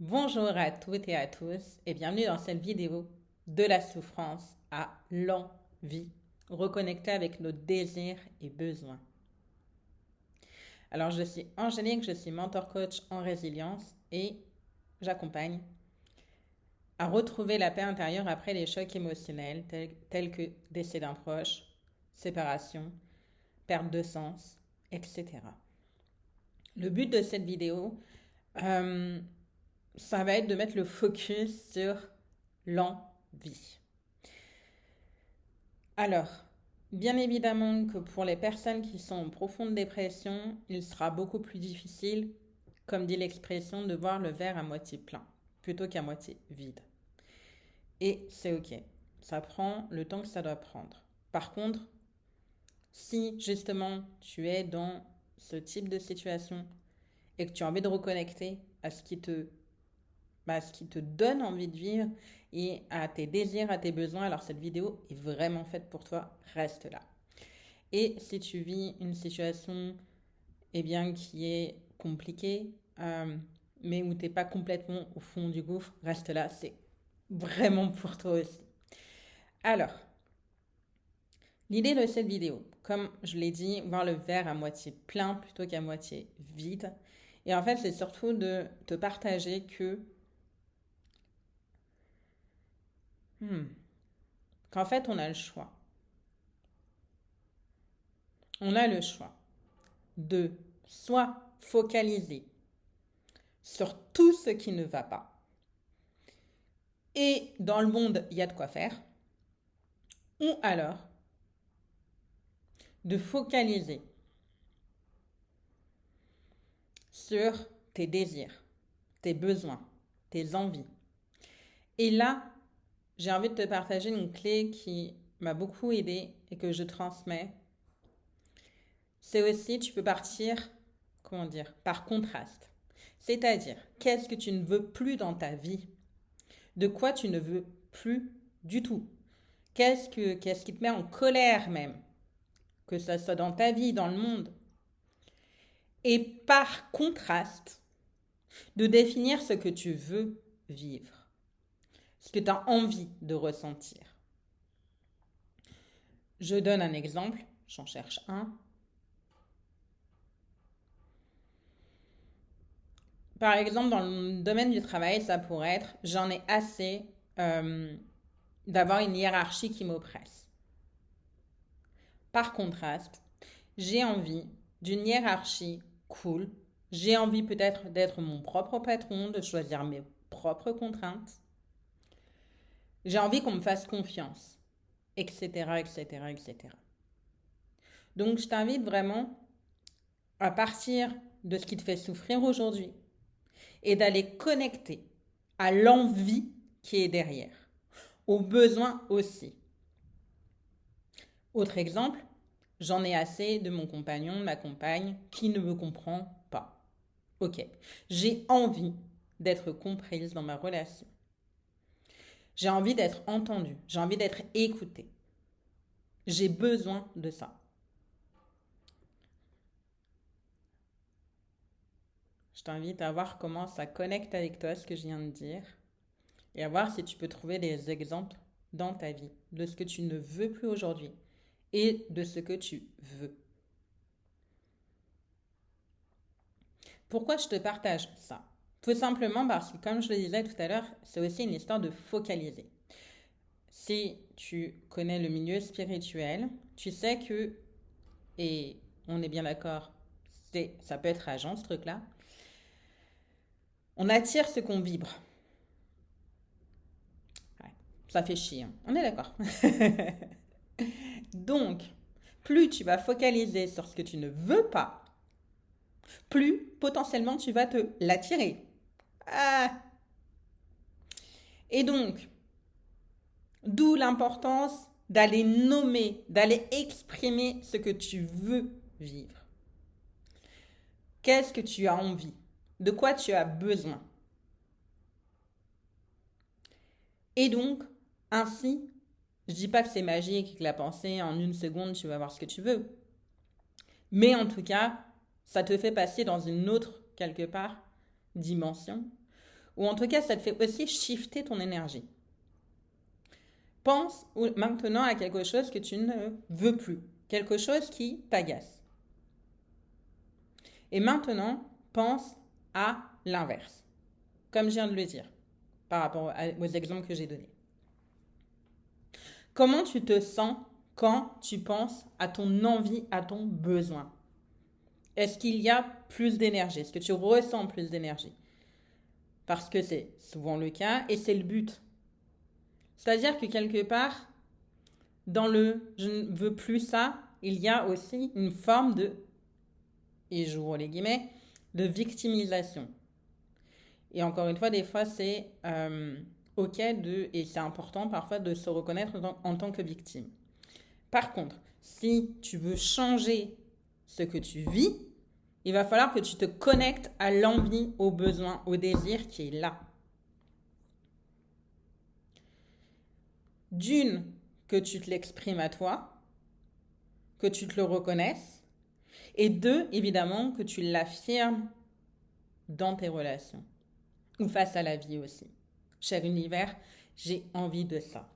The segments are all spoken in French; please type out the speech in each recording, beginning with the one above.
Bonjour à toutes et à tous et bienvenue dans cette vidéo de la souffrance à l'envie, reconnecter avec nos désirs et besoins. Alors je suis Angélique, je suis mentor coach en résilience et j'accompagne à retrouver la paix intérieure après les chocs émotionnels tels que décès d'un proche, séparation, perte de sens, etc. Le but de cette vidéo, euh, ça va être de mettre le focus sur l'envie. Alors, bien évidemment que pour les personnes qui sont en profonde dépression, il sera beaucoup plus difficile, comme dit l'expression, de voir le verre à moitié plein plutôt qu'à moitié vide. Et c'est ok, ça prend le temps que ça doit prendre. Par contre, si justement tu es dans ce type de situation et que tu as envie de reconnecter à ce qui te donne envie de vivre et à tes désirs, à tes besoins, alors cette vidéo est vraiment faite pour toi, reste là. Et si tu vis une situation qui est compliquée, mais où tu n'es pas complètement au fond du gouffre, reste là, c'est vraiment pour toi aussi. Alors, l'idée de cette vidéo, comme je l'ai dit, voir le verre à moitié plein plutôt qu'à moitié vide. Et en fait, c'est surtout de te partager qu'en fait, on a le choix. On a le choix de soit focaliser sur tout ce qui ne va pas, et dans le monde, il y a de quoi faire, ou alors de focaliser sur tes désirs, tes besoins, tes envies. Et là, j'ai envie de te partager une clé qui m'a beaucoup aidée et que je transmets. C'est aussi, tu peux partir, par contraste. C'est-à-dire, qu'est-ce que tu ne veux plus dans ta vie? De quoi tu ne veux plus du tout? Qu'est-ce qui te met en colère même? Que ce soit dans ta vie, dans le monde. Et par contraste, de définir ce que tu veux vivre, ce que tu as envie de ressentir. Je donne un exemple, j'en cherche un. Par exemple, dans le domaine du travail, ça pourrait être j'en ai assez d'avoir une hiérarchie qui m'oppresse. Par contraste, j'ai envie d'une hiérarchie cool. J'ai envie peut-être d'être mon propre patron, de choisir mes propres contraintes. J'ai envie qu'on me fasse confiance, etc., etc., etc. Donc, je t'invite vraiment à partir de ce qui te fait souffrir aujourd'hui et d'aller connecter à l'envie qui est derrière, aux besoins aussi. Autre exemple, j'en ai assez de mon compagnon, de ma compagne qui ne me comprend pas. Ok, j'ai envie d'être comprise dans ma relation. J'ai envie d'être entendue, j'ai envie d'être écoutée. J'ai besoin de ça. Je t'invite à voir comment ça connecte avec toi ce que je viens de dire et à voir si tu peux trouver des exemples dans ta vie de ce que tu ne veux plus aujourd'hui et de ce que tu veux. Pourquoi je te partage ça? Tout simplement parce que, comme je le disais tout à l'heure, c'est aussi une histoire de focaliser. Si tu connais le milieu spirituel, tu sais que, et on est bien d'accord, ça peut être agent ce truc-là, on attire ce qu'on vibre. Ouais, ça fait chier, hein. On est d'accord. Donc, plus tu vas focaliser sur ce que tu ne veux pas, plus potentiellement tu vas te l'attirer. Ah. Et donc, d'où l'importance d'aller nommer, d'aller exprimer ce que tu veux vivre. Qu'est-ce que tu as envie? De quoi tu as besoin? Et donc, ainsi, je dis pas que c'est magique, que la pensée, en une seconde, tu vas avoir ce que tu veux. Mais en tout cas, ça te fait passer dans une autre, quelque part, dimension, Ou en tout cas, ça te fait aussi shifter ton énergie. Pense maintenant à quelque chose que tu ne veux plus, quelque chose qui t'agace. Et maintenant, pense à l'inverse, comme je viens de le dire, par rapport aux exemples que j'ai donnés. Comment tu te sens quand tu penses à ton envie, à ton besoin? Est-ce qu'il y a plus d'énergie? Est-ce que tu ressens plus d'énergie? Parce que c'est souvent le cas et c'est le but. C'est-à-dire que quelque part, dans le je ne veux plus ça, il y a aussi une forme de, et j'ouvre les guillemets, de victimisation. Et encore une fois, des fois, c'est OK et c'est important parfois de se reconnaître en tant que victime. Par contre, si tu veux changer ce que tu vis, il va falloir que tu te connectes à l'envie, au besoin, au désir qui est là. D'une, que tu te l'exprimes à toi, que tu te le reconnaisses, et deux, évidemment, que tu l'affirmes dans tes relations ou face à la vie aussi. Cher univers, j'ai envie de ça.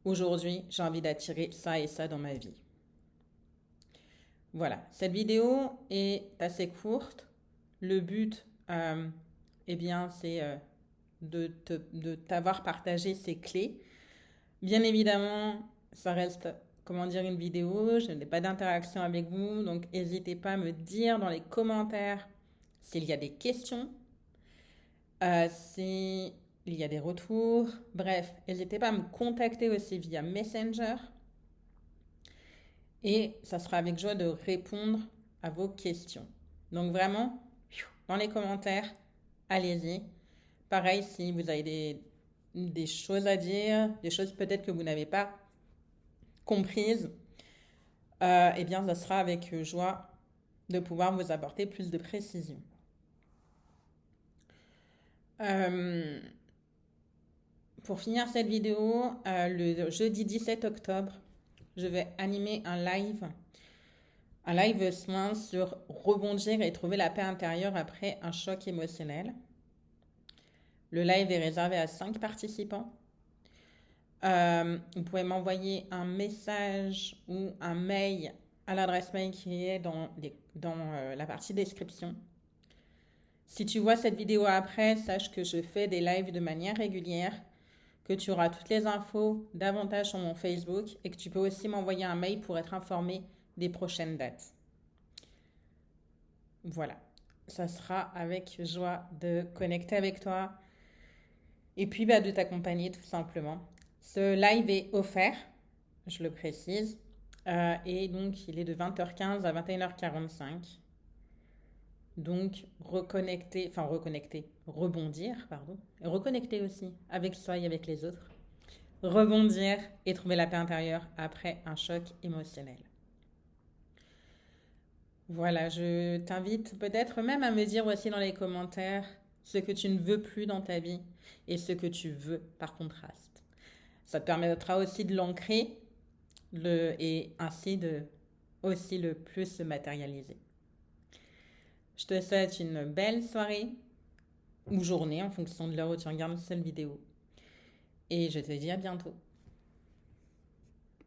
Aujourd'hui, j'ai envie d'attirer ça et ça dans ma vie. Voilà, cette vidéo est assez courte. Le but, eh bien, c'est de t'avoir partagé ces clés. Bien évidemment, ça reste, comment dire, une vidéo. Je n'ai pas d'interaction avec vous, donc n'hésitez pas à me dire dans les commentaires s'il y a des questions, s'il y a des retours. Bref, n'hésitez pas à me contacter aussi via Messenger. Et ça sera avec joie de répondre à vos questions. Donc vraiment, dans les commentaires, allez-y. Pareil, si vous avez des choses à dire, des choses peut-être que vous n'avez pas comprises, eh bien, ça sera avec joie de pouvoir vous apporter plus de précision. Pour finir cette vidéo, le jeudi 17 octobre, je vais animer un live soin sur rebondir et trouver la paix intérieure après un choc émotionnel. Le live est réservé à 5 participants. Vous pouvez m'envoyer un message ou un mail à l'adresse mail qui est dans la partie description. Si tu vois cette vidéo après, sache que je fais des lives de manière régulière, que tu auras toutes les infos davantage sur mon Facebook et que tu peux aussi m'envoyer un mail pour être informé des prochaines dates. Voilà, ça sera avec joie de connecter avec toi et puis de t'accompagner tout simplement. Ce live est offert, je le précise, et donc il est de 20h15 à 21h45. Donc rebondir, pardon, et reconnecter aussi avec soi et avec les autres. Rebondir et trouver la paix intérieure après un choc émotionnel. Voilà, je t'invite peut-être même à me dire aussi dans les commentaires ce que tu ne veux plus dans ta vie et ce que tu veux par contraste. Ça te permettra aussi de l'ancrer et ainsi de aussi le plus se matérialiser. Je te souhaite une belle soirée ou journée en fonction de l'heure où tu regardes cette vidéo. Et je te dis à bientôt.